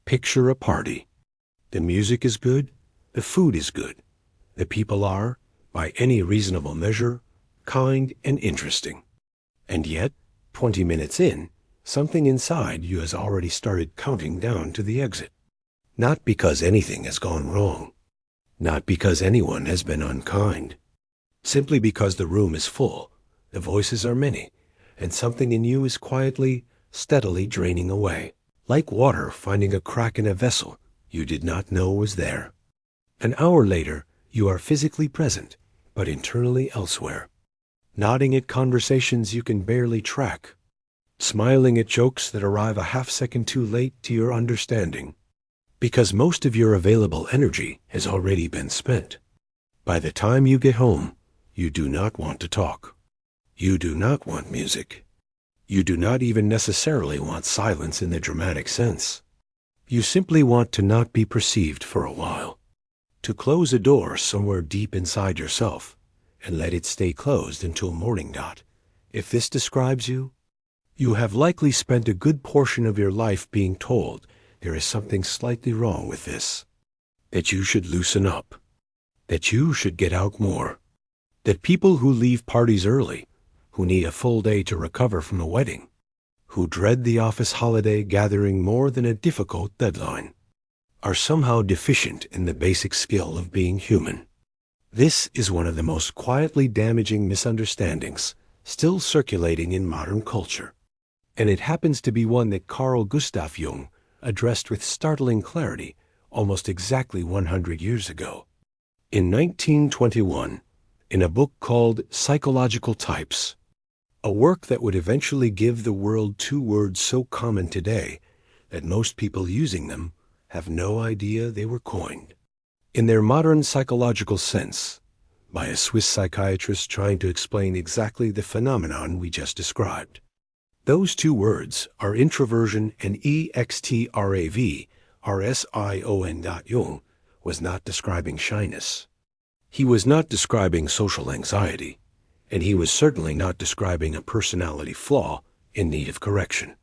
Picture a party. The music is good, the food is good, the people are, by any reasonable measure, kind and interesting. And yet, 20 minutes in, something inside you has already started counting down to the exit. Not because anything has gone wrong, not because anyone has been unkind, simply because the room is full, the voices are many, and something in you is quietly, steadily draining away, like water finding a crack in a vessel you did not know was there. An hour later, you are physically present, but internally elsewhere, nodding at conversations you can barely track, smiling at jokes that arrive a half-second too late to your understanding, because most of your available energy has already been spent. By the time you get home, you do not want to talk. You do not want music. You do not even necessarily want silence in the dramatic sense. You simply want to not be perceived for a while, to close a door somewhere deep inside yourself and let it stay closed until morning dot. If this describes you, you have likely spent a good portion of your life being told there is something slightly wrong with this, that you should loosen up, that you should get out more, that people who leave parties early, who need a full day to recover from a wedding, who dread the office holiday gathering more than a difficult deadline, are somehow deficient in the basic skill of being human. This is one of the most quietly damaging misunderstandings still circulating in modern culture, and it happens to be one that Carl Jung addressed with startling clarity almost exactly 100 years ago. In 1921, in a book called Psychological Types, a work that would eventually give the world two words so common today that most people using them have no idea they were coined, in their modern psychological sense, by a Swiss psychiatrist trying to explain exactly the phenomenon we just described. Those two words are introversion and extraversion. Jung was not describing shyness. He was not describing social anxiety, and he was certainly not describing a personality flaw in need of correction.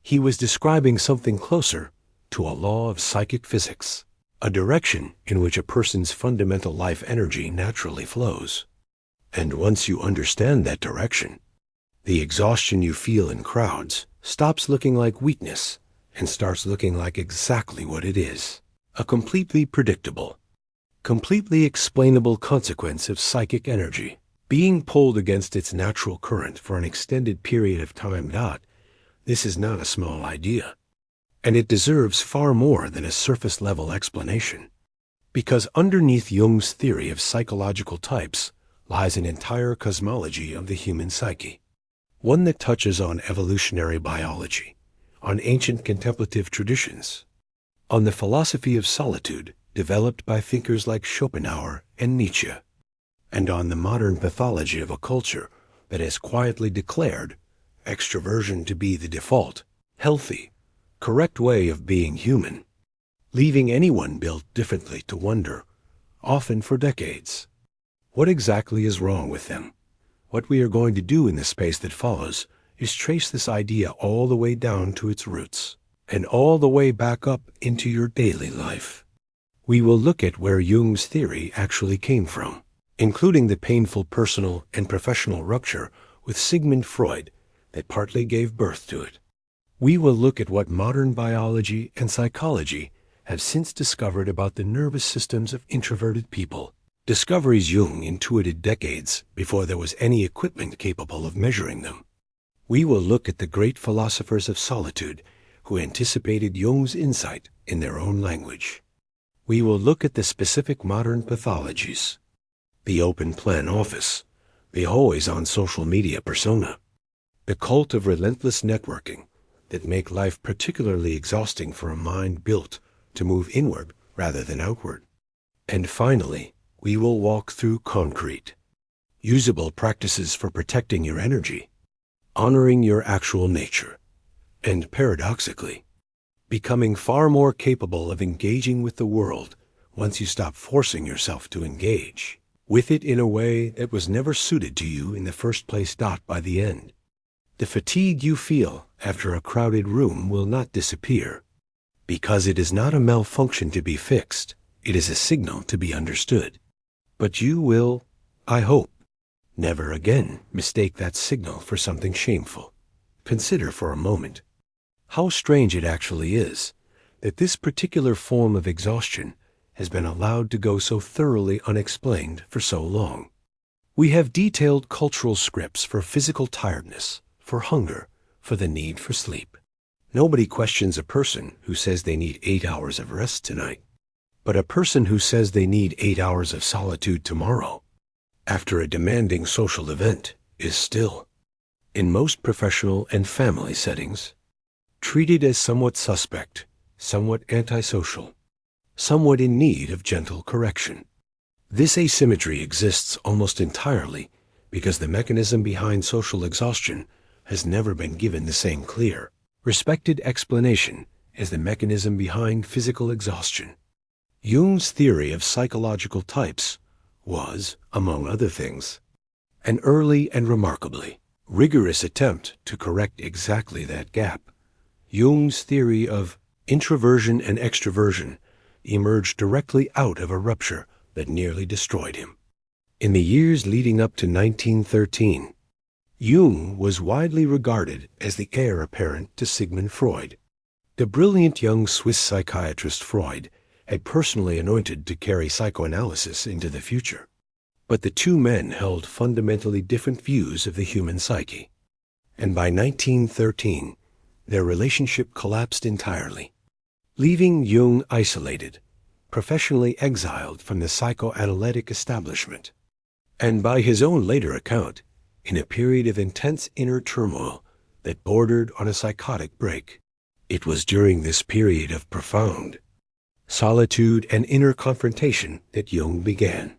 He was describing something closer to a law of psychic physics, a direction in which a person's fundamental life energy naturally flows. And once you understand that direction, the exhaustion you feel in crowds stops looking like weakness and starts looking like exactly what it is, a completely predictable, completely explainable consequence of psychic energy being pulled against its natural current for an extended period of time. This is not a small idea, and it deserves far more than a surface-level explanation, because underneath Jung's theory of psychological types lies an entire cosmology of the human psyche, one that touches on evolutionary biology, on ancient contemplative traditions, on the philosophy of solitude developed by thinkers like Schopenhauer and Nietzsche, and on the modern pathology of a culture that has quietly declared extraversion to be the default, healthy, correct way of being human, leaving anyone built differently to wonder, often for decades, what exactly is wrong with them. What we are going to do in the space that follows is trace this idea all the way down to its roots, and all the way back up into your daily life. We will look at where Jung's theory actually came from, including the painful personal and professional rupture with Sigmund Freud that partly gave birth to it. We will look at what modern biology and psychology have since discovered about the nervous systems of introverted people, discoveries Jung intuited decades before there was any equipment capable of measuring them. We will look at the great philosophers of solitude who anticipated Jung's insight in their own language. We will look at the specific modern pathologies, the open plan office, the always-on social media persona, the cult of relentless networking that make life particularly exhausting for a mind built to move inward rather than outward. And finally, we will walk through concrete, usable practices for protecting your energy, honoring your actual nature, and paradoxically, becoming far more capable of engaging with the world once you stop forcing yourself to engage with it in a way that was never suited to you in the first place. By the end, the fatigue you feel after a crowded room will not disappear, because it is not a malfunction to be fixed, it is a signal to be understood. But you will, I hope, never again mistake that signal for something shameful. Consider for a moment how strange it actually is that this particular form of exhaustion has been allowed to go so thoroughly unexplained for so long. We have detailed cultural scripts for physical tiredness, for hunger, for the need for sleep. Nobody questions a person who says they need 8 hours of rest tonight, but a person who says they need 8 hours of solitude tomorrow, after a demanding social event, is still, in most professional and family settings, treated as somewhat suspect, somewhat antisocial, somewhat in need of gentle correction. This asymmetry exists almost entirely because the mechanism behind social exhaustion has never been given the same clear, respected explanation as the mechanism behind physical exhaustion. Jung's theory of psychological types was, among other things, an early and remarkably rigorous attempt to correct exactly that gap. Jung's theory of introversion and extraversion emerged directly out of a rupture that nearly destroyed him. In the years leading up to 1913, Jung was widely regarded as the heir apparent to Sigmund Freud. The brilliant young Swiss psychiatrist Freud had personally anointed to carry psychoanalysis into the future. But the two men held fundamentally different views of the human psyche, and by 1913, their relationship collapsed entirely, leaving Jung isolated, professionally exiled from the psychoanalytic establishment, and by his own later account, in a period of intense inner turmoil that bordered on a psychotic break. It was during this period of profound solitude and inner confrontation that Jung began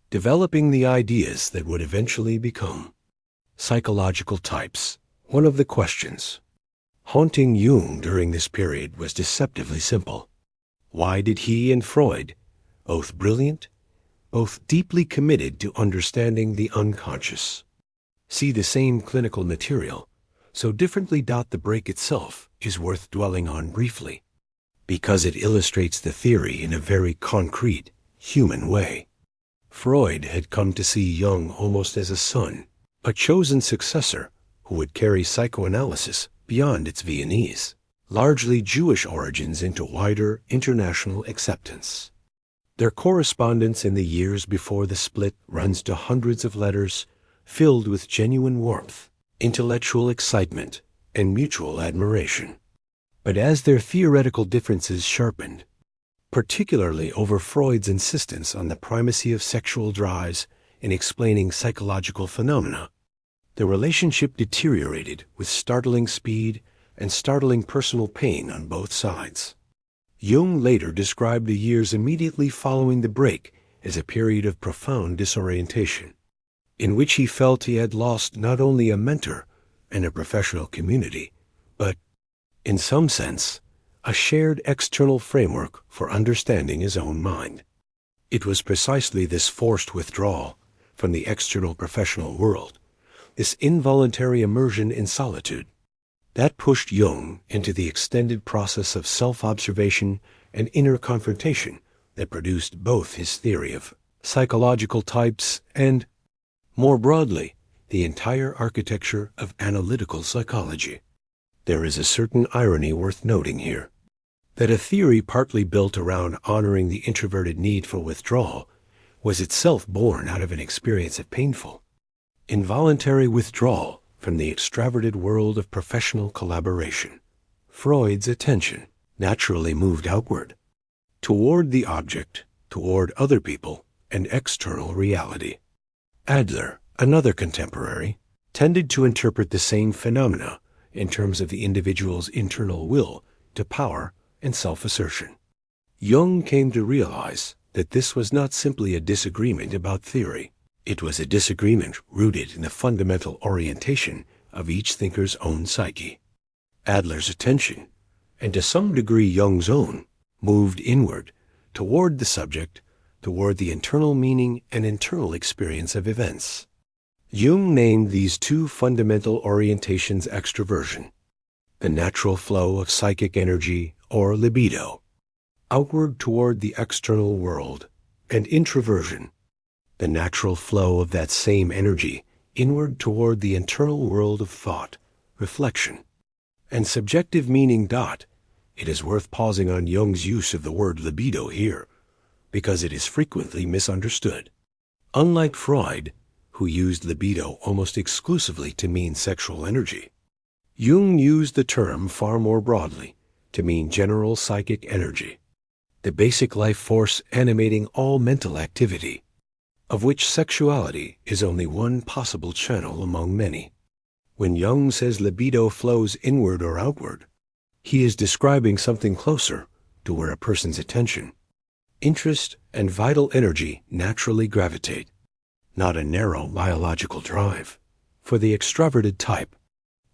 developing the ideas that would eventually become psychological types. One of the questions haunting Jung during this period was deceptively simple. Why did he and Freud, both brilliant, both deeply committed to understanding the unconscious, see the same clinical material so differently? The break itself is worth dwelling on briefly, because it illustrates the theory in a very concrete, human way. Freud had come to see Jung almost as a son, a chosen successor who would carry psychoanalysis beyond its Viennese, largely Jewish origins into wider international acceptance. Their correspondence in the years before the split runs to hundreds of letters filled with genuine warmth, intellectual excitement, and mutual admiration. But as their theoretical differences sharpened, particularly over Freud's insistence on the primacy of sexual drives in explaining psychological phenomena, the relationship deteriorated with startling speed and startling personal pain on both sides. Jung later described the years immediately following the break as a period of profound disorientation, in which he felt he had lost not only a mentor and a professional community, but, in some sense, a shared external framework for understanding his own mind. It was precisely this forced withdrawal from the external professional world, this involuntary immersion in solitude, that pushed Jung into the extended process of self-observation and inner confrontation that produced both his theory of psychological types and, more broadly, the entire architecture of analytical psychology. There is a certain irony worth noting here, that a theory partly built around honoring the introverted need for withdrawal was itself born out of an experience of painful, involuntary withdrawal from the extraverted world of professional collaboration. Freud's attention naturally moved outward, toward the object, toward other people, and external reality. Adler, another contemporary, tended to interpret the same phenomena in terms of the individual's internal will to power and self-assertion. Jung came to realize that this was not simply a disagreement about theory. It was a disagreement rooted in the fundamental orientation of each thinker's own psyche. Adler's attention, and to some degree Jung's own, moved inward, toward the subject, toward the internal meaning and internal experience of events. Jung named these two fundamental orientations extraversion, the natural flow of psychic energy or libido, outward toward the external world, and introversion, the natural flow of that same energy inward toward the internal world of thought, reflection, and subjective meaning. It is worth pausing on Jung's use of the word libido here, because it is frequently misunderstood. Unlike Freud, who used libido almost exclusively to mean sexual energy, Jung used the term far more broadly to mean general psychic energy, the basic life force animating all mental activity, of which sexuality is only one possible channel among many. When Jung says libido flows inward or outward, he is describing something closer to where a person's attention, interest, and vital energy naturally gravitate, not a narrow biological drive. For the extroverted type,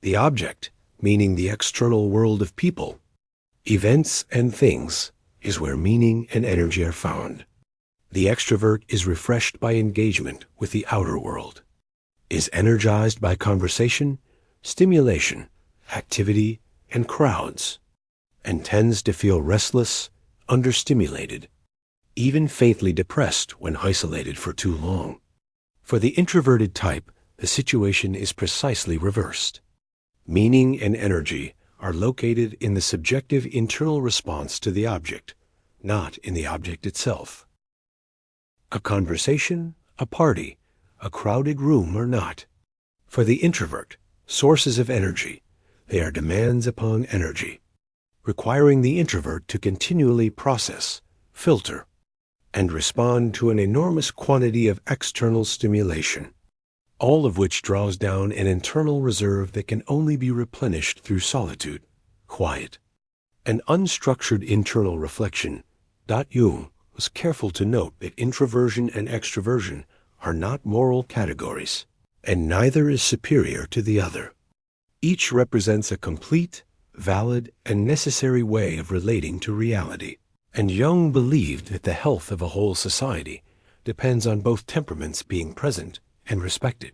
the object, meaning the external world of people, events, and things, is where meaning and energy are found. The extrovert is refreshed by engagement with the outer world, is energized by conversation, stimulation, activity, and crowds, and tends to feel restless, understimulated, even faintly depressed when isolated for too long. For the introverted type, the situation is precisely reversed. Meaning and energy are located in the subjective internal response to the object, not in the object itself. A conversation, a party, a crowded room or not. For the introvert, sources of energy, they are demands upon energy, requiring the introvert to continually process, filter, and respond to an enormous quantity of external stimulation, all of which draws down an internal reserve that can only be replenished through solitude, quiet, and unstructured internal reflection. Jung was careful to note that introversion and extroversion are not moral categories, and neither is superior to the other. Each represents a complete, valid, and necessary way of relating to reality, and Jung believed that the health of a whole society depends on both temperaments being present and respected.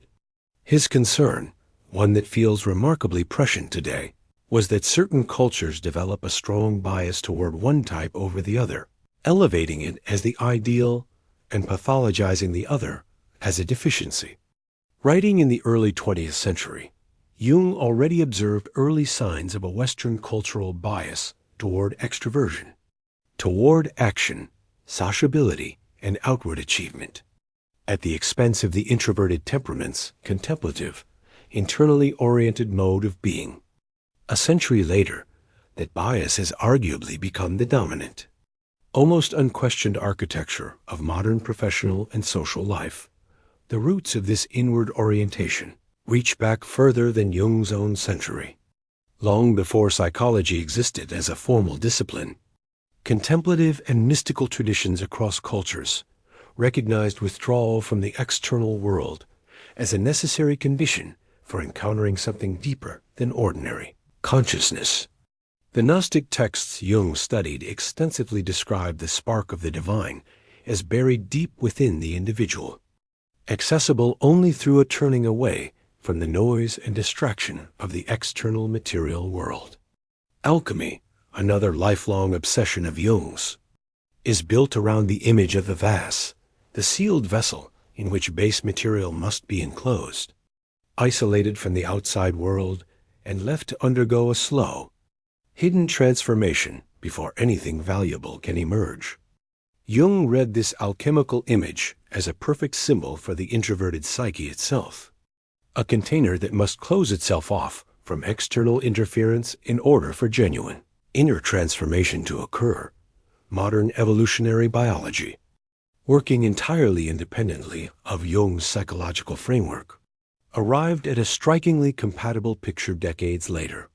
His concern, one that feels remarkably prescient today, was that certain cultures develop a strong bias toward one type over the other, elevating it as the ideal and pathologizing the other as a deficiency. Writing in the early 20th century, Jung already observed early signs of a Western cultural bias toward extroversion, toward action, sociability, and outward achievement, at the expense of the introverted temperament's contemplative, internally oriented mode of being. A century later, that bias has arguably become the dominant, almost unquestioned architecture of modern professional and social life. The roots of this inward orientation reach back further than Jung's own century. Long before psychology existed as a formal discipline, contemplative and mystical traditions across cultures recognized withdrawal from the external world as a necessary condition for encountering something deeper than ordinary consciousness. The Gnostic texts Jung studied extensively describe the spark of the divine as buried deep within the individual, accessible only through a turning away from the noise and distraction of the external material world. Alchemy, another lifelong obsession of Jung's, is built around the image of the vase, the sealed vessel in which base material must be enclosed, isolated from the outside world and left to undergo a slow, hidden transformation before anything valuable can emerge. Jung read this alchemical image as a perfect symbol for the introverted psyche itself, a container that must close itself off from external interference in order for genuine inner transformation to occur. Modern evolutionary biology, working entirely independently of Jung's psychological framework, arrived at a strikingly compatible picture decades later.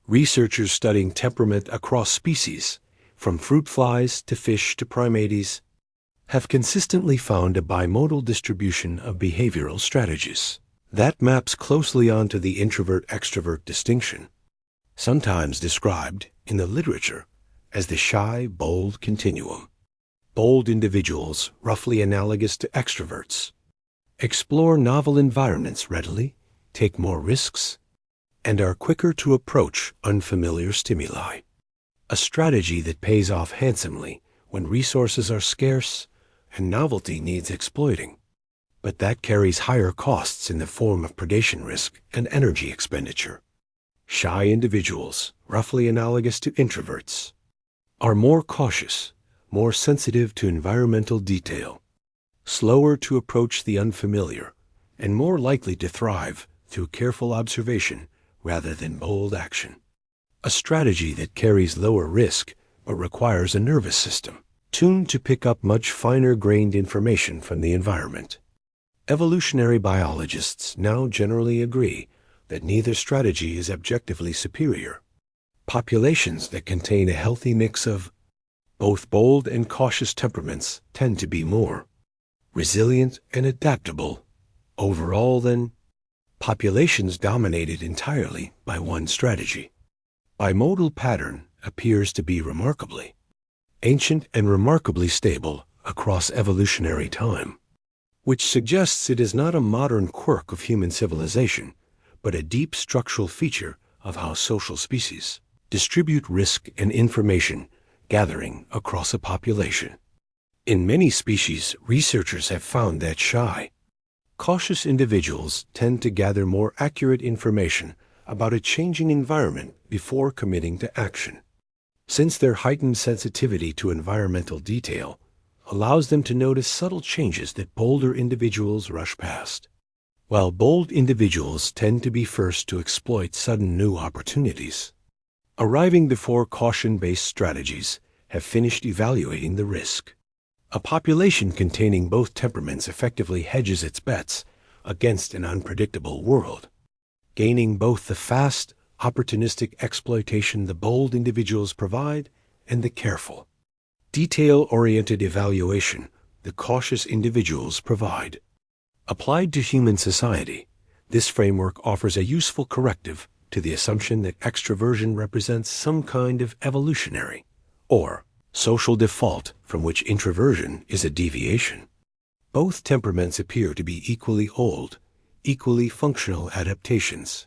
Researchers studying temperament across species, from fruit flies to fish to primates, have consistently found a bimodal distribution of behavioral strategies that maps closely onto the introvert-extrovert distinction, sometimes described in the literature as the shy-bold continuum. Bold individuals, roughly analogous to extroverts, explore novel environments readily, take more risks, and are quicker to approach unfamiliar stimuli. a strategy that pays off handsomely when resources are scarce and novelty needs exploiting, but that carries higher costs in the form of predation risk and energy expenditure. Shy individuals, roughly analogous to introverts, are more cautious, more sensitive to environmental detail, slower to approach the unfamiliar, and more likely to thrive through careful observation rather than bold action. A strategy that carries lower risk but requires a nervous system tuned to pick up much finer-grained information from the environment. Evolutionary biologists now generally agree that neither strategy is objectively superior. Populations that contain a healthy mix of both bold and cautious temperaments tend to be more resilient and adaptable overall than populations dominated entirely by one strategy. Bimodal pattern appears to be remarkably ancient and remarkably stable across evolutionary time, which suggests it is not a modern quirk of human civilization, but a deep structural feature of how social species distribute risk and information gathering across a population. In many species, researchers have found that shy, cautious individuals tend to gather more accurate information about a changing environment before committing to action, since their heightened sensitivity to environmental detail allows them to notice subtle changes that bolder individuals rush past. While bold individuals tend to be first to exploit sudden new opportunities, arriving before caution-based strategies have finished evaluating the risk. A population containing both temperaments effectively hedges its bets against an unpredictable world, gaining both the fast, opportunistic exploitation the bold individuals provide and the careful, detail-oriented evaluation the cautious individuals provide. Applied to human society, this framework offers a useful corrective to the assumption that extraversion represents some kind of evolutionary or social default from which introversion is a deviation. Both temperaments appear to be equally old, equally functional adaptations,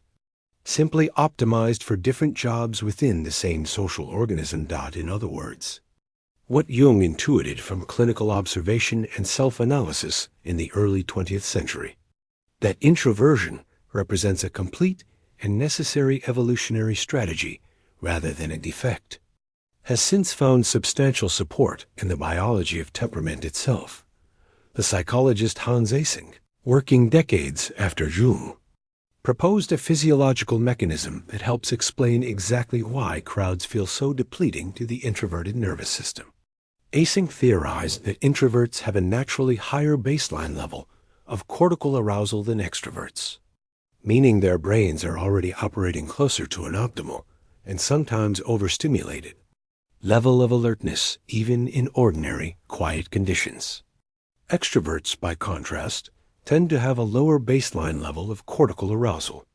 simply optimized for different jobs within the same social organism. In other words, what Jung intuited from clinical observation and self-analysis in the early 20th century, that introversion represents a complete and necessary evolutionary strategy rather than a defect, has since found substantial support in the biology of temperament itself. The psychologist Hans Eysenck, working decades after Jung, proposed a physiological mechanism that helps explain exactly why crowds feel so depleting to the introverted nervous system. Eysenck theorized that introverts have a naturally higher baseline level of cortical arousal than extroverts, meaning their brains are already operating closer to an optimal, and sometimes overstimulated, level of alertness even in ordinary, quiet conditions. Extroverts, by contrast, tend to have a lower baseline level of cortical arousal,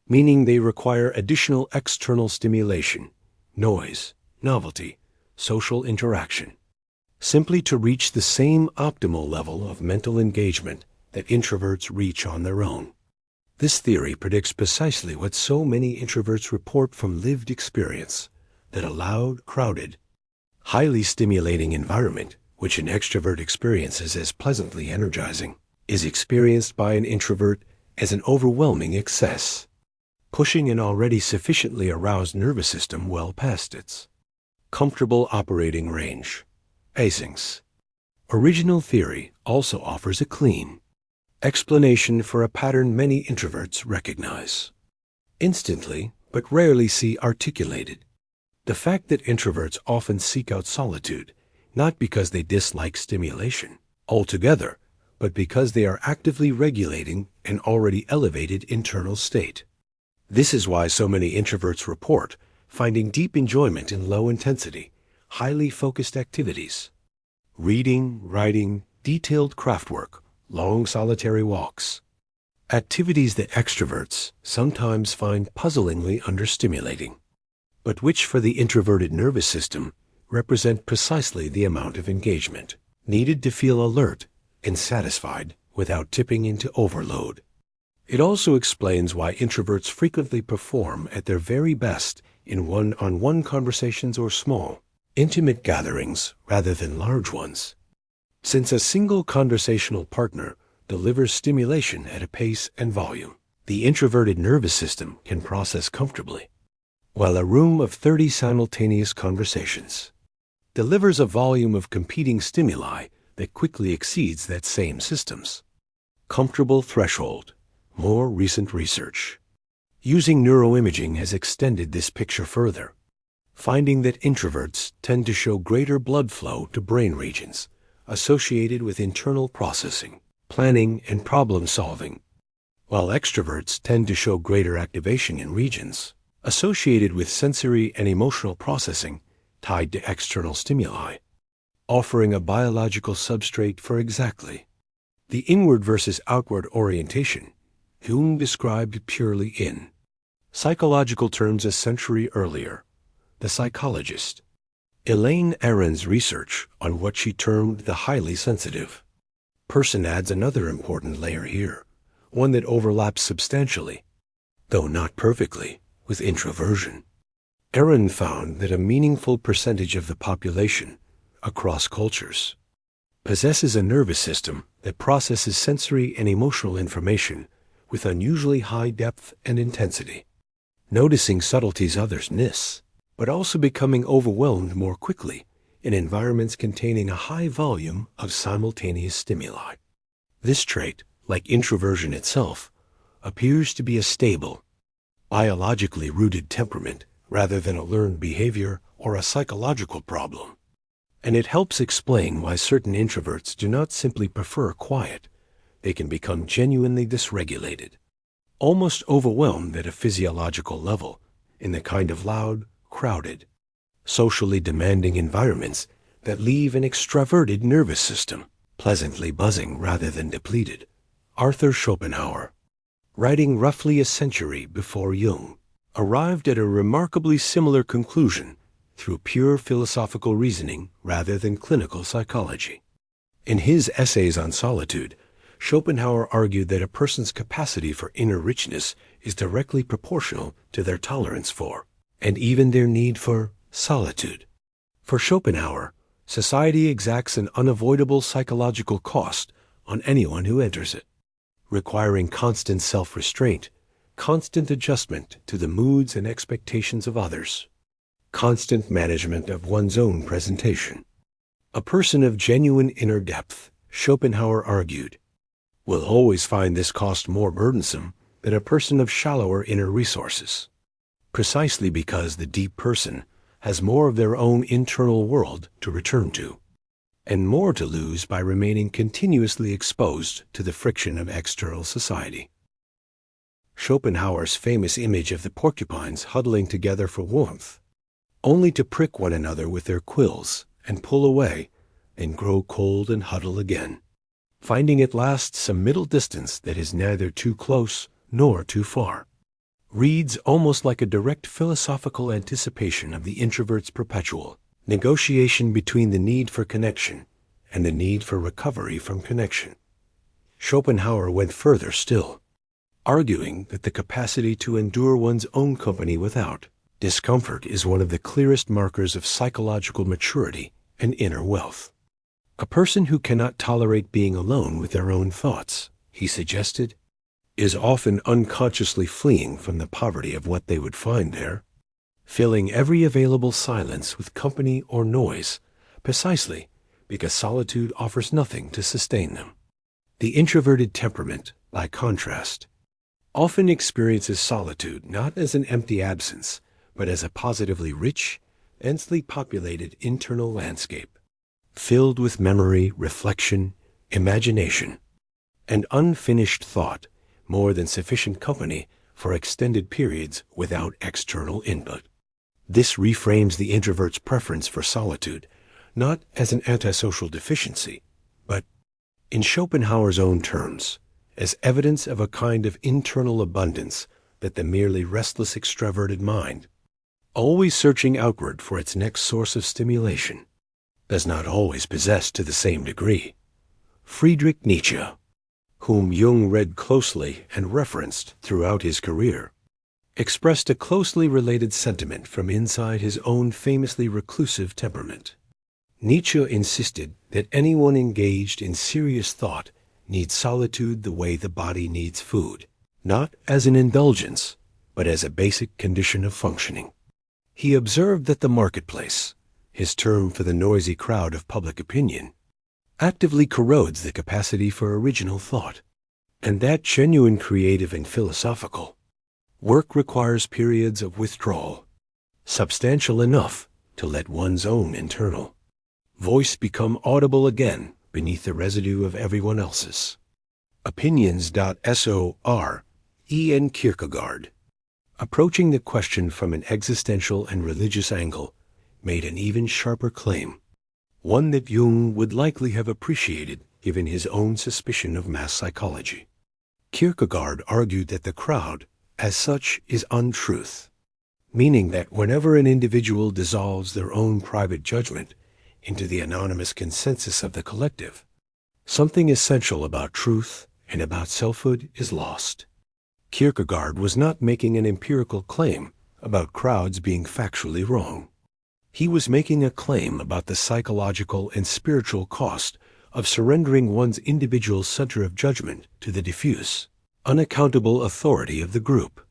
meaning they require additional external stimulation, noise, novelty, social interaction, simply to reach the same optimal level of mental engagement that introverts reach on their own. This theory predicts precisely what so many introverts report from lived experience, that a loud, crowded, highly stimulating environment, which an extrovert experiences as pleasantly energizing, is experienced by an introvert as an overwhelming excess, pushing an already sufficiently aroused nervous system well past its comfortable operating range. Eysenck's original theory also offers a clean explanation for a pattern many introverts recognize instantly but rarely see articulated. The fact that introverts often seek out solitude, not because they dislike stimulation altogether, but because they are actively regulating an already elevated internal state. This is why so many introverts report finding deep enjoyment in low-intensity, highly focused activities: reading, writing, detailed craftwork, long solitary walks. Activities that extroverts sometimes find puzzlingly understimulating, but which for the introverted nervous system represent precisely the amount of engagement needed to feel alert and satisfied without tipping into overload. It also explains why introverts frequently perform at their very best in one-on-one conversations or small, intimate gatherings rather than large ones. Since a single conversational partner delivers stimulation at a pace and volume, the introverted nervous system can process comfortably, while a room of 30 simultaneous conversations delivers a volume of competing stimuli that quickly exceeds that same system's comfortable threshold. More recent research using neuroimaging has extended this picture further, finding that introverts tend to show greater blood flow to brain regions associated with internal processing, planning, and problem-solving, while extroverts tend to show greater activation in regions associated with sensory and emotional processing tied to external stimuli, offering a biological substrate for exactly the inward versus outward orientation Jung described purely in psychological terms a century earlier. The psychologist Elaine Aron's research on what she termed the highly sensitive person adds another important layer here, one that overlaps substantially, though not perfectly, with introversion. Aron found that a meaningful percentage of the population, across cultures, possesses a nervous system that processes sensory and emotional information with unusually high depth and intensity, noticing subtleties others miss, but also becoming overwhelmed more quickly in environments containing a high volume of simultaneous stimuli. This trait, like introversion itself, appears to be a stable, biologically rooted temperament rather than a learned behavior or a psychological problem. And it helps explain why certain introverts do not simply prefer quiet. They can become genuinely dysregulated, almost overwhelmed at a physiological level, in the kind of loud, crowded, socially demanding environments that leave an extraverted nervous system pleasantly buzzing rather than depleted. Arthur Schopenhauer, writing roughly a century before Jung, arrived at a remarkably similar conclusion through pure philosophical reasoning rather than clinical psychology. In his Essays on Solitude, Schopenhauer argued that a person's capacity for inner richness is directly proportional to their tolerance for, and even their need for, solitude. For Schopenhauer, society exacts an unavoidable psychological cost on anyone who enters it, requiring constant self-restraint, constant adjustment to the moods and expectations of others, constant management of one's own presentation. A person of genuine inner depth, Schopenhauer argued, will always find this cost more burdensome than a person of shallower inner resources, precisely because the deep person has more of their own internal world to return to, and more to lose by remaining continuously exposed to the friction of external society. Schopenhauer's famous image of the porcupines huddling together for warmth, only to prick one another with their quills and pull away, then grow cold and huddle again, finding at last some middle distance that is neither too close nor too far, reads almost like a direct philosophical anticipation of the introvert's perpetual negotiation between the need for connection and the need for recovery from connection. Schopenhauer went further still, arguing that the capacity to endure one's own company without discomfort is one of the clearest markers of psychological maturity and inner wealth. A person who cannot tolerate being alone with their own thoughts, he suggested, is often unconsciously fleeing from the poverty of what they would find there, filling every available silence with company or noise, precisely because solitude offers nothing to sustain them. The introverted temperament, by contrast, often experiences solitude not as an empty absence, but as a positively rich, densely populated internal landscape, filled with memory, reflection, imagination, and unfinished thought, more than sufficient company for extended periods without external input. This reframes the introvert's preference for solitude, not as an antisocial deficiency, but, in Schopenhauer's own terms, as evidence of a kind of internal abundance that the merely restless extroverted mind, always searching outward for its next source of stimulation, does not always possess to the same degree. Friedrich Nietzsche, whom Jung read closely and referenced throughout his career, expressed a closely related sentiment from inside his own famously reclusive temperament. Nietzsche insisted that anyone engaged in serious thought needs solitude the way the body needs food, not as an indulgence, but as a basic condition of functioning. He observed that the marketplace, his term for the noisy crowd of public opinion, actively corrodes the capacity for original thought, and that genuine creative and philosophical work requires periods of withdrawal, substantial enough to let one's own internal voice become audible again beneath the residue of everyone else's. Opinions.sor E.N. Kierkegaard, approaching the question from an existential and religious angle, made an even sharper claim, one that Jung would likely have appreciated given his own suspicion of mass psychology. Kierkegaard argued that the crowd, as such, is untruth, meaning that whenever an individual dissolves their own private judgment into the anonymous consensus of the collective, something essential about truth and about selfhood is lost. Kierkegaard was not making an empirical claim about crowds being factually wrong. He was making a claim about the psychological and spiritual cost of surrendering one's individual center of judgment to the diffuse, unaccountable authority of the group.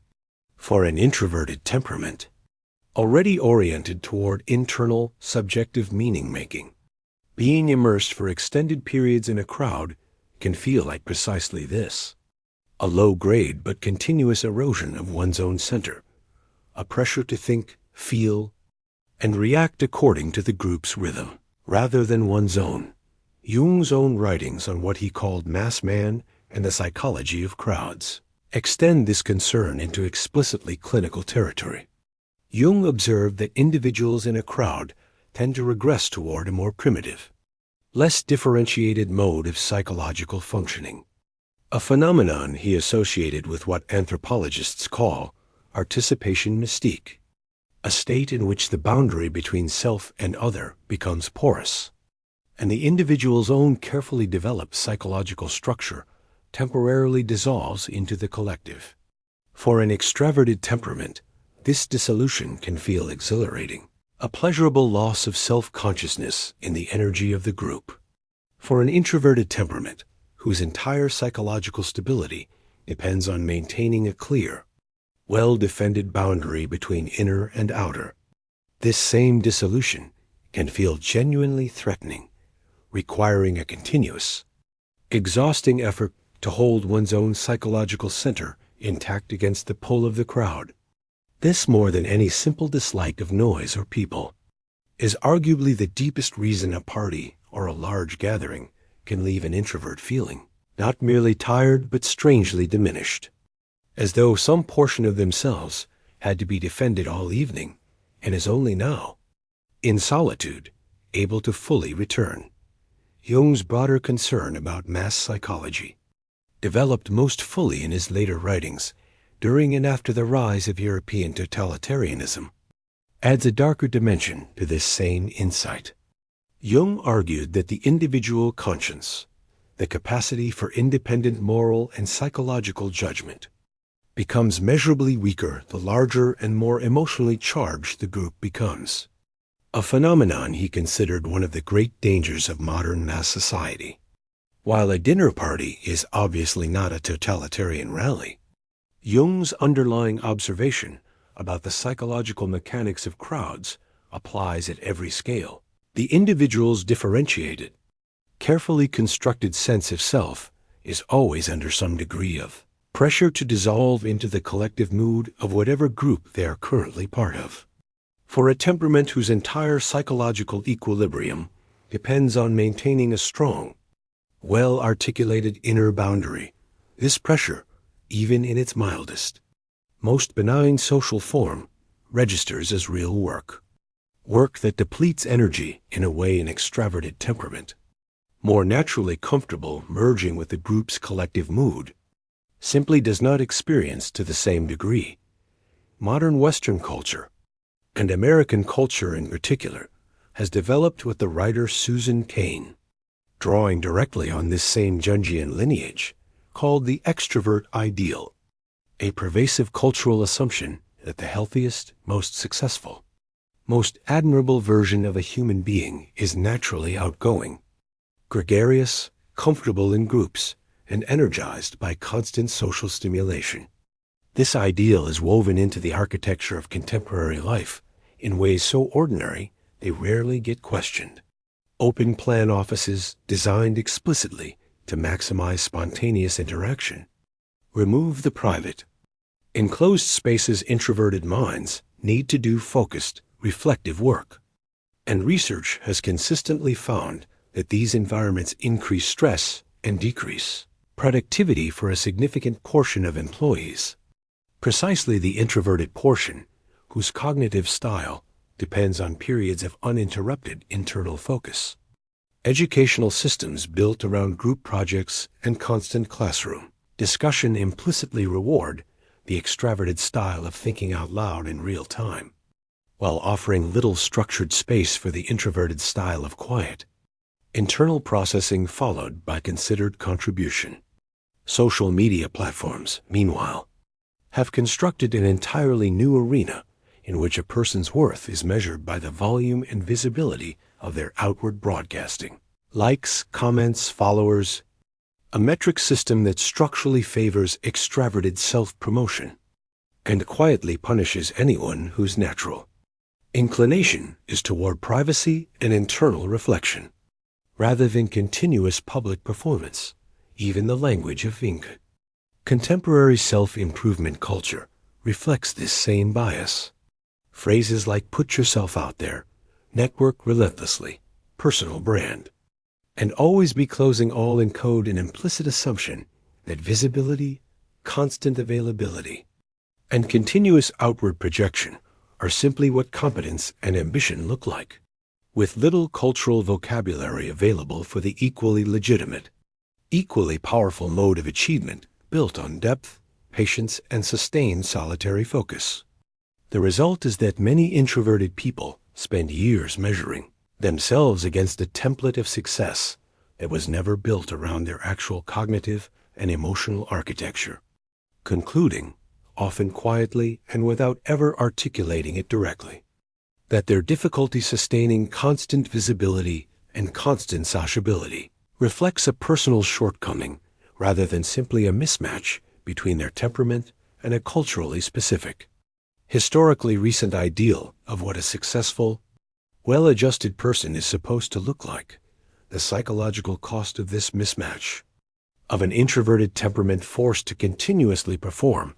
For an introverted temperament, already oriented toward internal, subjective meaning-making, being immersed for extended periods in a crowd can feel like precisely this: a low-grade but continuous erosion of one's own center, a pressure to think, feel, and react according to the group's rhythm, rather than one's own. Jung's own writings on what he called mass man and the psychology of crowds extend this concern into explicitly clinical territory. Jung observed that individuals in a crowd tend to regress toward a more primitive, less differentiated mode of psychological functioning, a phenomenon he associated with what anthropologists call participation mystique, a state in which the boundary between self and other becomes porous, and the individual's own carefully developed psychological structure temporarily dissolves into the collective. For an extraverted temperament, this dissolution can feel exhilarating, a pleasurable loss of self-consciousness in the energy of the group. For an introverted temperament, whose entire psychological stability depends on maintaining a clear, well-defended boundary between inner and outer, this same dissolution can feel genuinely threatening, requiring a continuous, exhausting effort to hold one's own psychological center intact against the pull of the crowd. This, more than any simple dislike of noise or people, is arguably the deepest reason a party or a large gathering can leave an introvert feeling not merely tired but strangely diminished, as though some portion of themselves had to be defended all evening and is only now, in solitude, able to fully return. Jung's broader concern about mass psychology, developed most fully in his later writings during and after the rise of European totalitarianism, adds a darker dimension to this same insight. Jung argued that the individual conscience, the capacity for independent moral and psychological judgment, becomes measurably weaker the larger and more emotionally charged the group becomes, a phenomenon he considered one of the great dangers of modern mass society. While a dinner party is obviously not a totalitarian rally, Jung's underlying observation about the psychological mechanics of crowds applies at every scale. The individual's differentiated, carefully constructed sense of self is always under some degree of pressure to dissolve into the collective mood of whatever group they are currently part of. For a temperament whose entire psychological equilibrium depends on maintaining a strong, well-articulated inner boundary, this pressure, even in its mildest, most benign social form, registers as real work. Work that depletes energy in a way an extraverted temperament, more naturally comfortable merging with the group's collective mood, simply does not experience to the same degree. Modern Western culture, and American culture in particular, has developed what the writer Susan Cain, drawing directly on this same Jungian lineage, called the extrovert ideal, a pervasive cultural assumption that the healthiest, most successful, most admirable version of a human being is naturally outgoing, gregarious, comfortable in groups, and energized by constant social stimulation. This ideal is woven into the architecture of contemporary life in ways so ordinary they rarely get questioned. Open plan offices designed explicitly to maximize spontaneous interaction remove the private. Enclosed spaces introverted minds need to do focused, reflective work. And research has consistently found that these environments increase stress and decrease productivity for a significant portion of employees. Precisely the introverted portion, whose cognitive style depends on periods of uninterrupted internal focus. Educational systems built around group projects and constant classroom discussion implicitly reward the extraverted style of thinking out loud in real time, while offering little structured space for the introverted style of quiet. Internal processing followed by considered contribution. Social media platforms, meanwhile, have constructed an entirely new arena in which a person's worth is measured by the volume and visibility of their outward broadcasting. Likes, comments, followers, a metric system that structurally favors extraverted self-promotion and quietly punishes anyone whose natural inclination is toward privacy and internal reflection, rather than continuous public performance, even the language of ink. Contemporary self-improvement culture reflects this same bias. Phrases like "put yourself out there," "network relentlessly," "personal brand," and "always be closing all" encode an implicit assumption that visibility, constant availability, and continuous outward projection are simply what competence and ambition look like, with little cultural vocabulary available for the equally legitimate, equally powerful mode of achievement built on depth, patience, and sustained solitary focus. The result is that many introverted people spend years measuring themselves against a template of success that was never built around their actual cognitive and emotional architecture, concluding, often quietly and without ever articulating it directly, that their difficulty sustaining constant visibility and constant sociability reflects a personal shortcoming rather than simply a mismatch between their temperament and a culturally specific, historically recent ideal of what a successful, well-adjusted person is supposed to look like. The psychological cost of this mismatch, of an introverted temperament forced to continuously perform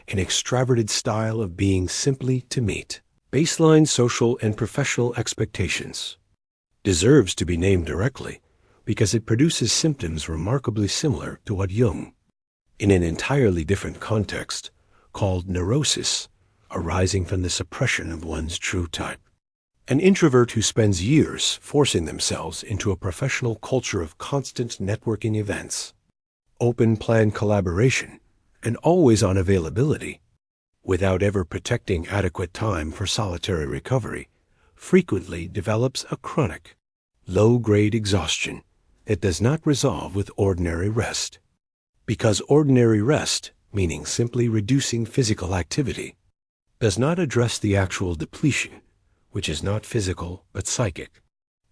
an extraverted style of being simply to meet baseline social and professional expectations, deserves to be named directly because it produces symptoms remarkably similar to what Jung, in an entirely different context, called neurosis, arising from the suppression of one's true type. An introvert who spends years forcing themselves into a professional culture of constant networking events, open plan collaboration, and always-on availability, without ever protecting adequate time for solitary recovery, frequently develops a chronic, low-grade exhaustion that does not resolve with ordinary rest. Because ordinary rest, meaning simply reducing physical activity, does not address the actual depletion, which is not physical but psychic,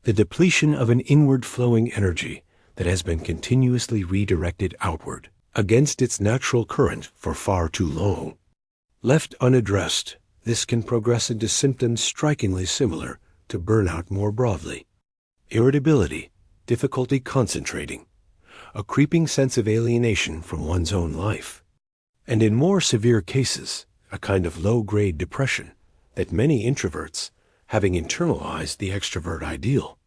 the depletion of an inward-flowing energy that has been continuously redirected outward against its natural current for far too long. Left unaddressed, this can progress into symptoms strikingly similar to burnout more broadly: irritability, difficulty concentrating, a creeping sense of alienation from one's own life, and in more severe cases, a kind of low-grade depression that many introverts, having internalized the extrovert ideal,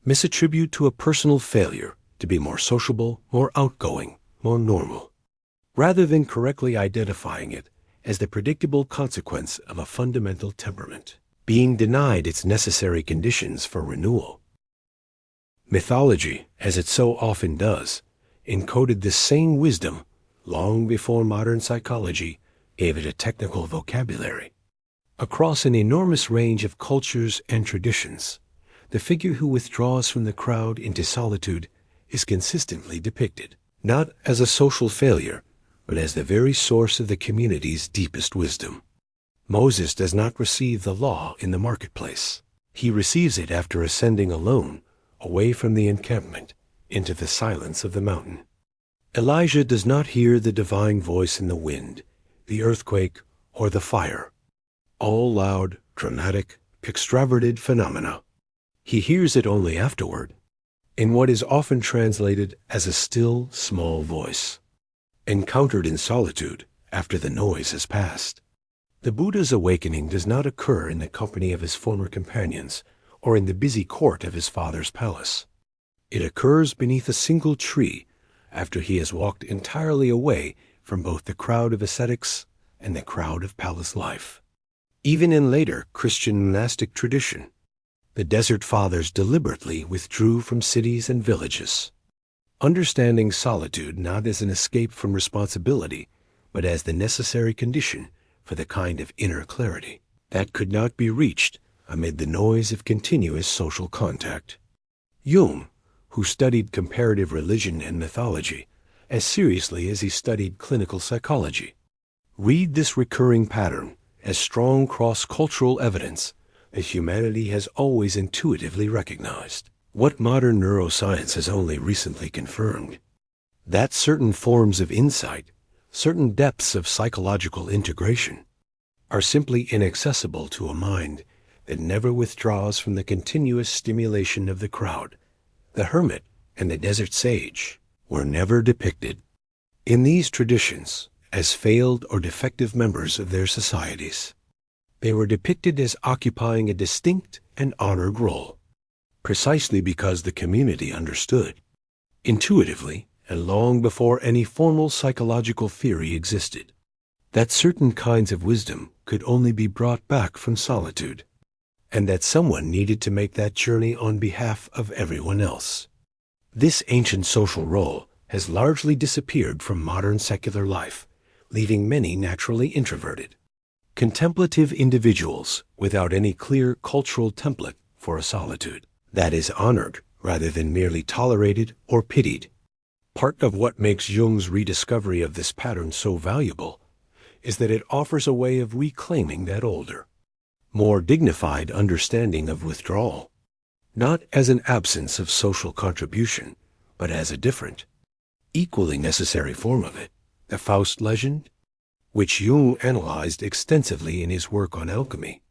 misattribute to a personal failure to be more sociable, more outgoing, more normal, rather than correctly identifying it as the predictable consequence of a fundamental temperament being denied its necessary conditions for renewal. Mythology, as it so often does, encoded this same wisdom long before modern psychology gave it a technical vocabulary. Across an enormous range of cultures and traditions, the figure who withdraws from the crowd into solitude is consistently depicted, not as a social failure, but as the very source of the community's deepest wisdom. Moses does not receive the law in the marketplace. He receives it after ascending alone, away from the encampment, into the silence of the mountain. Elijah does not hear the divine voice in the wind, the earthquake, or the fire, all loud, dramatic, extraverted phenomena. He hears it only afterward, in what is often translated as a still, small voice, encountered in solitude after the noise has passed. The Buddha's awakening does not occur in the company of his former companions or in the busy court of his father's palace. It occurs beneath a single tree after he has walked entirely away from both the crowd of ascetics and the crowd of palace life. Even in later Christian monastic tradition, the Desert Fathers deliberately withdrew from cities and villages, understanding solitude not as an escape from responsibility, but as the necessary condition for the kind of inner clarity that could not be reached amid the noise of continuous social contact. Jung, who studied comparative religion and mythology as seriously as he studied clinical psychology, read this recurring pattern as strong cross-cultural evidence that humanity has always intuitively recognized, what modern neuroscience has only recently confirmed, that certain forms of insight, certain depths of psychological integration, are simply inaccessible to a mind that never withdraws from the continuous stimulation of the crowd. The hermit and the desert sage were never depicted in these traditions as failed or defective members of their societies. They were depicted as occupying a distinct and honored role, precisely because the community understood, intuitively and long before any formal psychological theory existed, that certain kinds of wisdom could only be brought back from solitude, and that someone needed to make that journey on behalf of everyone else. This ancient social role has largely disappeared from modern secular life, leaving many naturally introverted, contemplative individuals without any clear cultural template for a solitude that is honored rather than merely tolerated or pitied. Part of what makes Jung's rediscovery of this pattern so valuable is that it offers a way of reclaiming that older, more dignified understanding of withdrawal, not as an absence of social contribution, but as a different, equally necessary form of it. The Faust legend, which Jung analyzed extensively in his work on alchemy,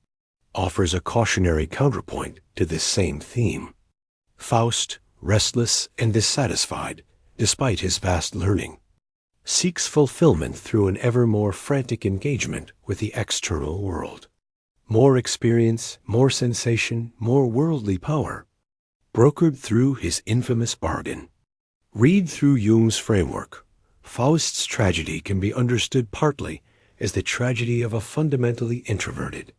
offers a cautionary counterpoint to this same theme. Faust, restless and dissatisfied despite his vast learning, seeks fulfillment through an ever more frantic engagement with the external world. More experience, more sensation, more worldly power, brokered through his infamous bargain. Read through Jung's framework. Faust's tragedy can be understood partly as the tragedy of a fundamentally introverted,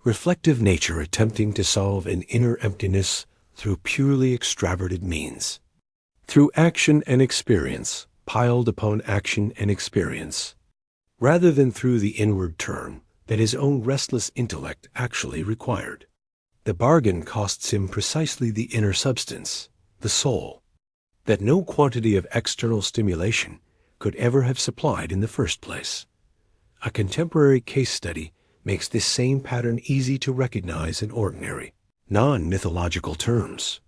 reflective nature attempting to solve an inner emptiness through purely extraverted means, through action and experience piled upon action and experience, rather than through the inward turn that his own restless intellect actually required. The bargain costs him precisely the inner substance, the soul, that no quantity of external stimulation could ever have supplied in the first place. A contemporary case study makes this same pattern easy to recognize in ordinary, non-mythological terms.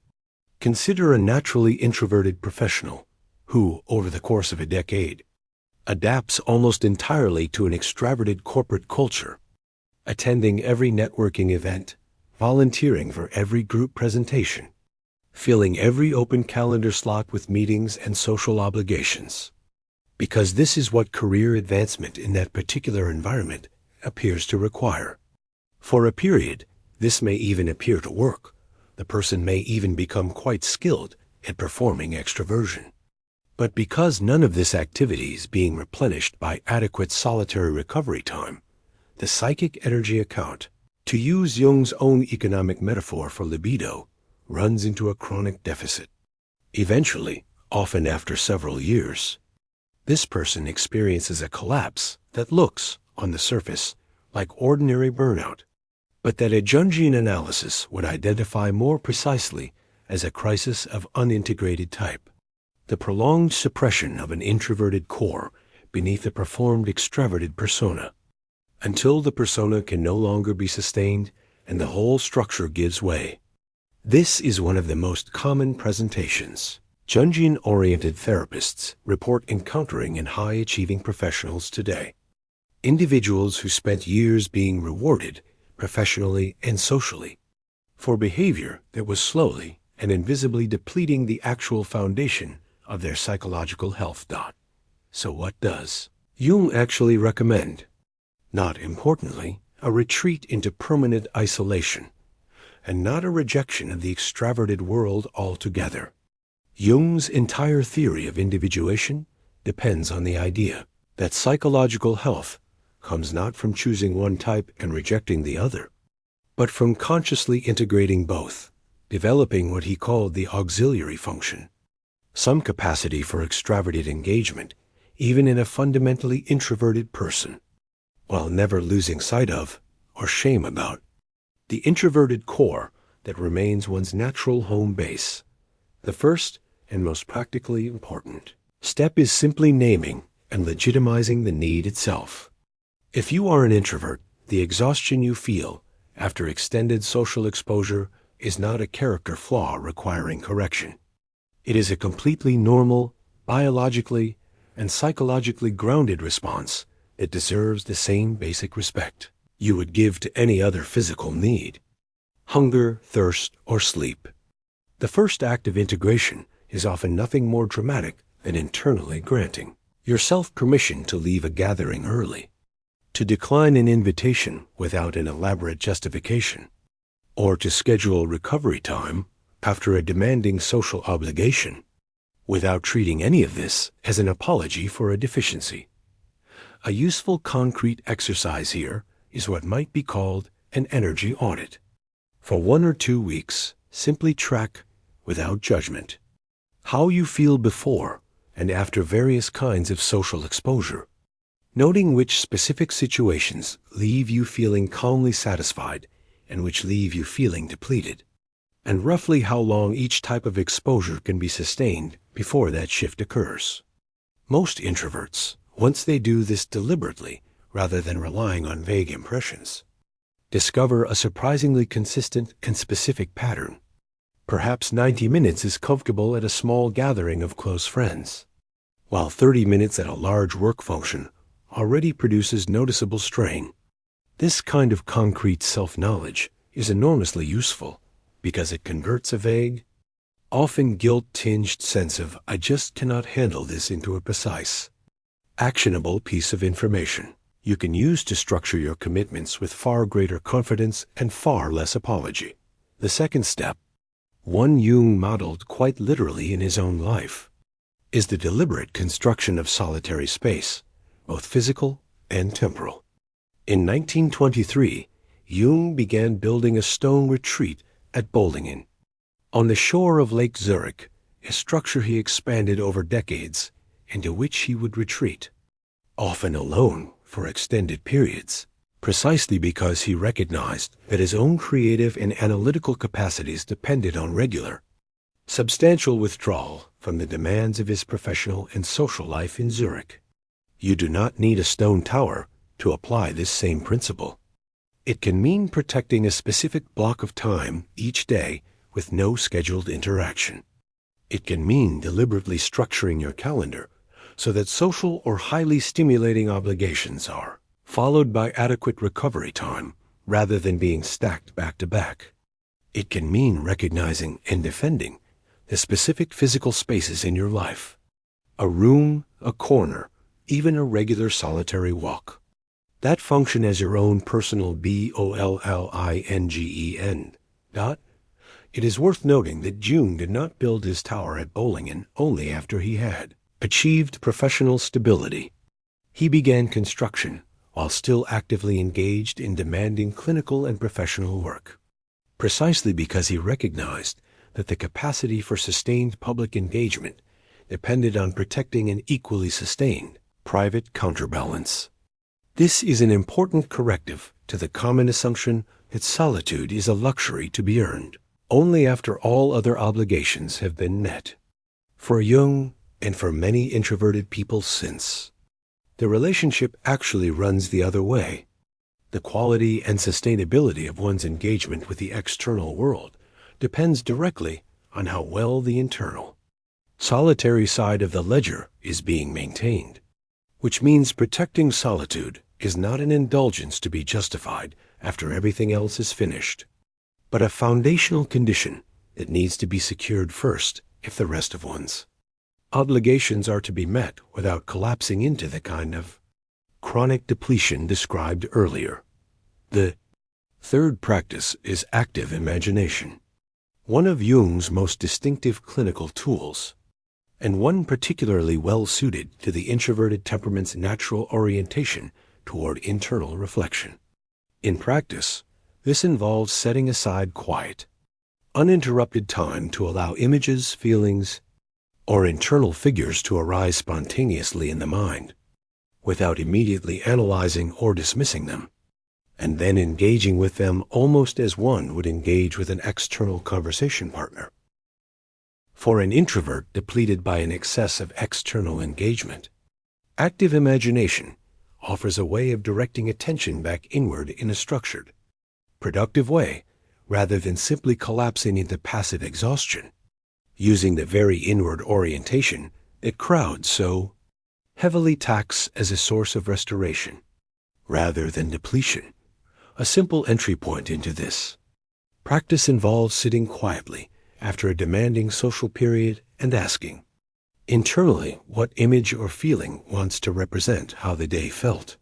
Consider a naturally introverted professional who, over the course of a decade, adapts almost entirely to an extraverted corporate culture, attending every networking event, volunteering for every group presentation, filling every open calendar slot with meetings and social obligations, because this is what career advancement in that particular environment appears to require. For a period, this may even appear to work. The person may even become quite skilled at performing extraversion. But because none of this activity is being replenished by adequate solitary recovery time, the psychic energy account, to use Jung's own economic metaphor for libido, runs into a chronic deficit. Eventually, often after several years, this person experiences a collapse that looks, on the surface, like ordinary burnout, but that a Jungian analysis would identify more precisely as a crisis of unintegrated type. The prolonged suppression of an introverted core beneath a performed extroverted persona, until the persona can no longer be sustained and the whole structure gives way. This is one of the most common presentations Jungian-oriented therapists report encountering in high-achieving professionals today. Individuals who spent years being rewarded, professionally and socially, for behavior that was slowly and invisibly depleting the actual foundation of their psychological health. So what does Jung actually recommend? Not importantly, a retreat into permanent isolation, and not a rejection of the extraverted world altogether. Jung's entire theory of individuation depends on the idea that psychological health comes not from choosing one type and rejecting the other, but from consciously integrating both, developing what he called the auxiliary function, some capacity for extraverted engagement, even in a fundamentally introverted person, while never losing sight of, or shame about, the introverted core that remains one's natural home base. The first and most practically important step is simply naming and legitimizing the need itself. If you are an introvert, the exhaustion you feel after extended social exposure is not a character flaw requiring correction. It is a completely normal, biologically and psychologically grounded response that deserves the same basic respect you would give to any other physical need: hunger, thirst, or sleep. The first act of integration is often nothing more dramatic than internally granting yourself permission to leave a gathering early, to decline an invitation without an elaborate justification, or to schedule recovery time after a demanding social obligation, without treating any of this as an apology for a deficiency. A useful concrete exercise here is what might be called an energy audit. For 1 or 2 weeks, simply track, without judgment, how you feel before and after various kinds of social exposure, noting which specific situations leave you feeling calmly satisfied and which leave you feeling depleted, and roughly how long each type of exposure can be sustained before that shift occurs. Most introverts, once they do this deliberately rather than relying on vague impressions, discover a surprisingly consistent and specific pattern. Perhaps 90 minutes is comfortable at a small gathering of close friends, while 30 minutes at a large work function already produces noticeable strain. This kind of concrete self-knowledge is enormously useful because it converts a vague, often guilt-tinged sense of "I just cannot handle this" into a precise, actionable piece of information you can use to structure your commitments with far greater confidence and far less apology. The second step, one Jung modeled quite literally in his own life, is the deliberate construction of solitary space, both physical and temporal. In 1923, Jung began building a stone retreat at Bollingen, on the shore of Lake Zurich, a structure he expanded over decades, into which he would retreat, often alone for extended periods, precisely because he recognized that his own creative and analytical capacities depended on regular, substantial withdrawal from the demands of his professional and social life in Zurich. You do not need a stone tower to apply this same principle. It can mean protecting a specific block of time each day with no scheduled interaction. It can mean deliberately structuring your calendar so that social or highly stimulating obligations are followed by adequate recovery time rather than being stacked back to back. It can mean recognizing and defending the specific physical spaces in your life: a room, a corner, even a regular solitary walk, that function as your own personal Bollingen. It is worth noting that Jung did not build his tower at Bollingen only after he had achieved professional stability. He began construction while still actively engaged in demanding clinical and professional work, precisely because he recognized that the capacity for sustained public engagement depended on protecting an equally sustained private counterbalance. This is an important corrective to the common assumption that solitude is a luxury to be earned only after all other obligations have been met. For Jung, and for many introverted people since, The relationship actually runs the other way. The quality and sustainability of one's engagement with the external world depends directly on how well the internal, solitary side of the ledger is being maintained, which means protecting solitude is not an indulgence to be justified after everything else is finished, but a foundational condition that needs to be secured first if the rest of one's obligations are to be met without collapsing into the kind of chronic depletion described earlier. The third practice is active imagination, one of Jung's most distinctive clinical tools, and one particularly well suited to the introverted temperament's natural orientation toward internal reflection. In practice, this involves setting aside quiet, uninterrupted time to allow images, feelings, or internal figures to arise spontaneously in the mind, without immediately analyzing or dismissing them, and then engaging with them almost as one would engage with an external conversation partner. For an introvert depleted by an excess of external engagement, active imagination offers a way of directing attention back inward in a structured, productive way, rather than simply collapsing into passive exhaustion, using the very inward orientation that crowds so heavily tax as a source of restoration, rather than depletion. A simple entry point into this practice involves sitting quietly after a demanding social period and asking internally what image or feeling wants to represent how the day felt.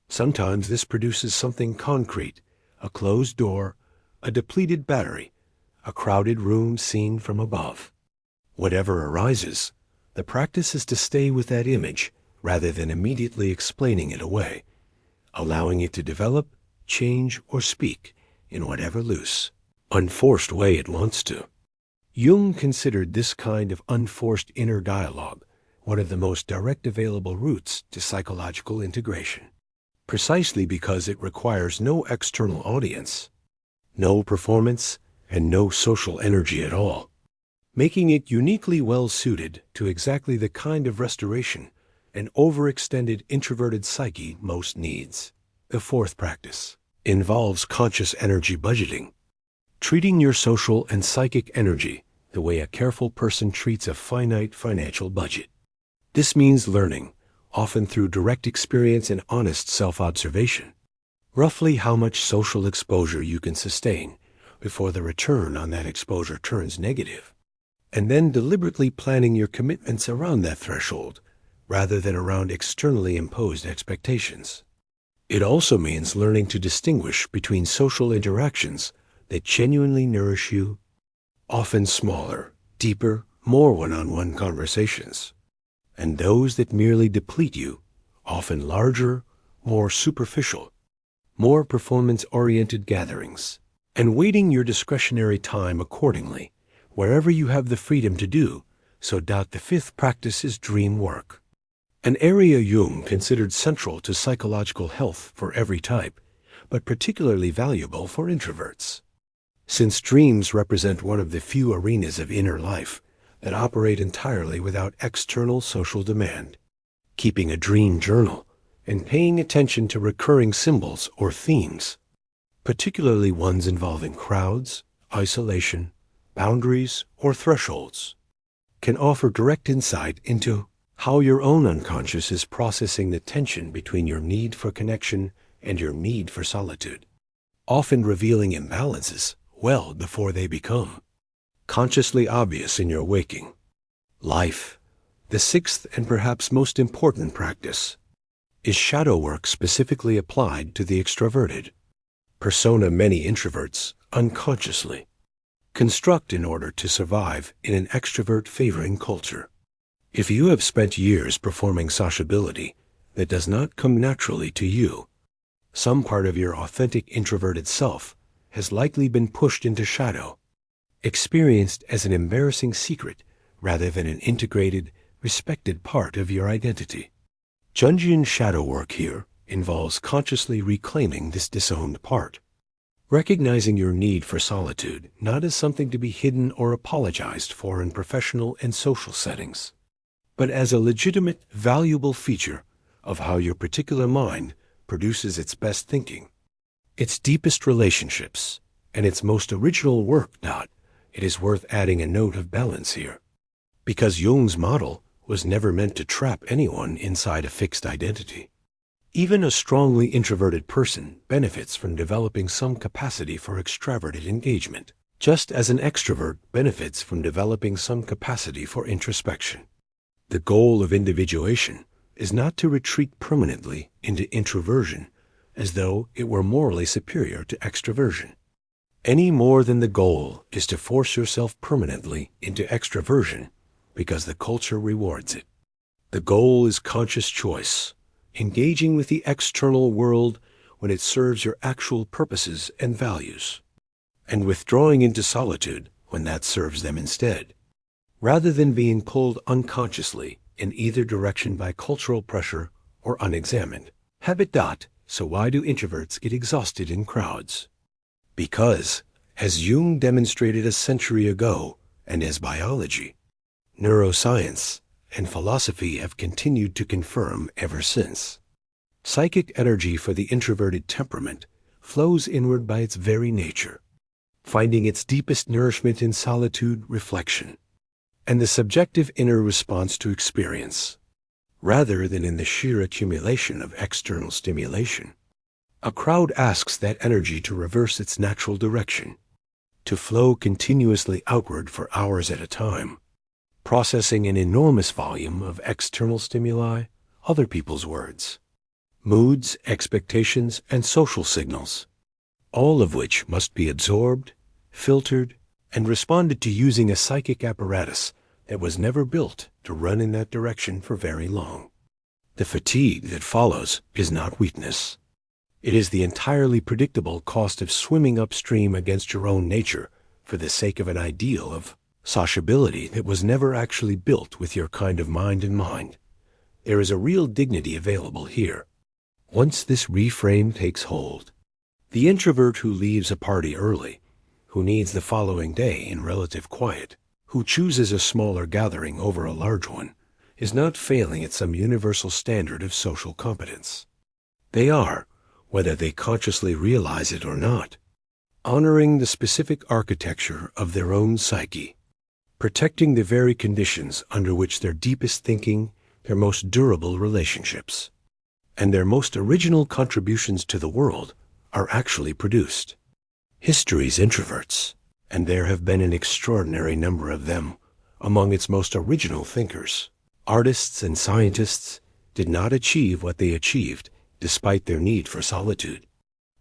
Sometimes this produces something concrete, a closed door, a depleted battery, a crowded room seen from above. Whatever arises, the practice is to stay with that image rather than immediately explaining it away, allowing it to develop, change, or speak in whatever loose, unforced way it wants to. Jung considered this kind of unforced inner dialogue one of the most direct available routes to psychological integration, precisely because it requires no external audience, no performance, and no social energy at all, making it uniquely well suited to exactly the kind of restoration an overextended introverted psyche most needs. The fourth practice involves conscious energy budgeting, treating your social and psychic energy the way a careful person treats a finite financial budget. This means learning, often through direct experience and honest self-observation, roughly how much social exposure you can sustain before the return on that exposure turns negative, and then deliberately planning your commitments around that threshold rather than around externally imposed expectations. It also means learning to distinguish between social interactions that genuinely nourish you, often smaller, deeper, more one-on-one conversations, and those that merely deplete you, often larger, more superficial, more performance-oriented gatherings, and weighting your discretionary time accordingly, wherever you have the freedom to do so. The fifth practice is dream work, an area Jung considered central to psychological health for every type, but particularly valuable for introverts. Since dreams represent one of the few arenas of inner life that operate entirely without external social demand, keeping a dream journal and paying attention to recurring symbols or themes, particularly ones involving crowds, isolation, boundaries, or thresholds, can offer direct insight into how your own unconscious is processing the tension between your need for connection and your need for solitude, often revealing imbalances well before they become consciously obvious in your waking life. The sixth and perhaps most important practice is shadow work specifically applied to the extroverted persona many introverts unconsciously construct in order to survive in an extrovert-favoring culture. If you have spent years performing sociability that does not come naturally to you, some part of your authentic introverted self has likely been pushed into shadow, experienced as an embarrassing secret rather than an integrated, respected part of your identity. Jungian shadow work here involves consciously reclaiming this disowned part, recognizing your need for solitude not as something to be hidden or apologized for in professional and social settings, but as a legitimate, valuable feature of how your particular mind produces its best thinking, its deepest relationships, and its most original work. It is worth adding a note of balance here, because Jung's model was never meant to trap anyone inside a fixed identity. Even a strongly introverted person benefits from developing some capacity for extraverted engagement, just as an extrovert benefits from developing some capacity for introspection. The goal of individuation is not to retreat permanently into introversion as though it were morally superior to extraversion, any more than the goal is to force yourself permanently into extraversion because the culture rewards it. The goal is conscious choice, engaging with the external world when it serves your actual purposes and values, and withdrawing into solitude when that serves them instead, rather than being pulled unconsciously in either direction by cultural pressure or unexamined habit. So why do introverts get exhausted in crowds? Because, as Jung demonstrated a century ago, and as biology, neuroscience, and philosophy have continued to confirm ever since, psychic energy for the introverted temperament flows inward by its very nature, finding its deepest nourishment in solitude, reflection, and the subjective inner response to experience, rather than in the sheer accumulation of external stimulation. A crowd asks that energy to reverse its natural direction, to flow continuously outward for hours at a time, processing an enormous volume of external stimuli, other people's words, moods, expectations, and social signals, all of which must be absorbed, filtered, and responded to using a psychic apparatus that was never built to run in that direction for very long. The fatigue that follows is not weakness. It is the entirely predictable cost of swimming upstream against your own nature for the sake of an ideal of sociability that was never actually built with your kind of mind in mind. There is a real dignity available here. Once this reframe takes hold, the introvert who leaves a party early, who needs the following day in relative quiet, who chooses a smaller gathering over a large one, is not failing at some universal standard of social competence. They are, whether they consciously realize it or not, honoring the specific architecture of their own psyche, protecting the very conditions under which their deepest thinking, their most durable relationships, and their most original contributions to the world are actually produced. History's introverts, and there have been an extraordinary number of them, among its most original thinkers, artists and scientists, did not achieve what they achieved despite their need for solitude.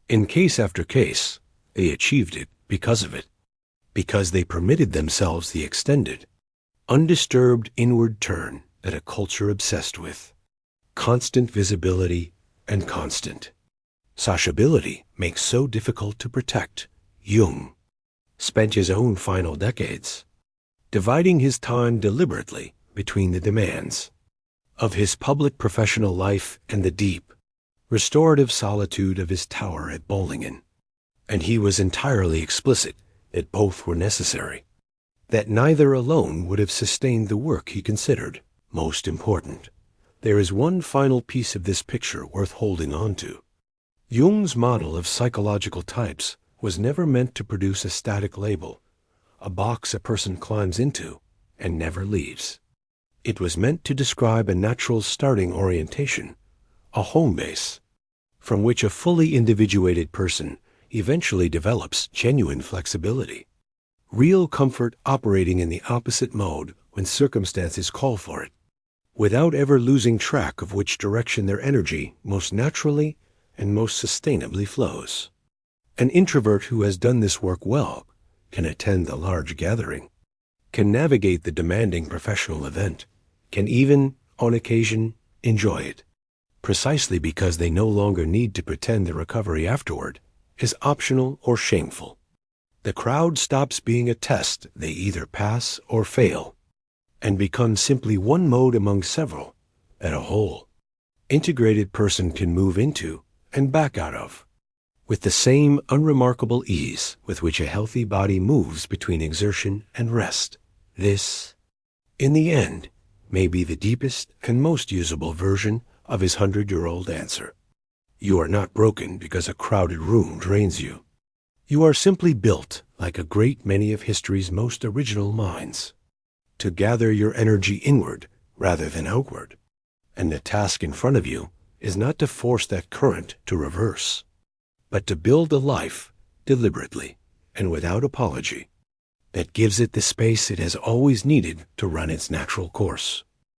In case after case, they achieved it because of it, because they permitted themselves the extended, undisturbed inward turn that a culture obsessed with. Constant visibility and constant sociability makes so difficult to protect. Jung spent his own final decades dividing his time deliberately between the demands of his public professional life and the deep, restorative solitude of his tower at Bollingen. And he was entirely explicit that both were necessary, that neither alone would have sustained the work he considered most important. There is one final piece of this picture worth holding on to. Jung's model of psychological types was never meant to produce a static label, a box a person climbs into and never leaves. It was meant to describe a natural starting orientation, a home base, from which a fully individuated person eventually develops genuine flexibility, real comfort operating in the opposite mode when circumstances call for it, without ever losing track of which direction their energy most naturally and most sustainably flows. An introvert who has done this work well can attend a large gathering, can navigate the demanding professional event, can even, on occasion, enjoy it, precisely because they no longer need to pretend the recovery afterward is optional or shameful. The crowd stops being a test they either pass or fail, and becomes simply one mode among several that a whole, integrated person can move into and back out of, with the same unremarkable ease with which a healthy body moves between exertion and rest. This, in the end, may be the deepest and most usable version of his 100-year-old answer. You are not broken because a crowded room drains you. You are simply built, like a great many of history's most original minds, to gather your energy inward rather than outward. And the task in front of you is not to force that current to reverse, but to build a life deliberately and without apology that gives it the space it has always needed to run its natural course.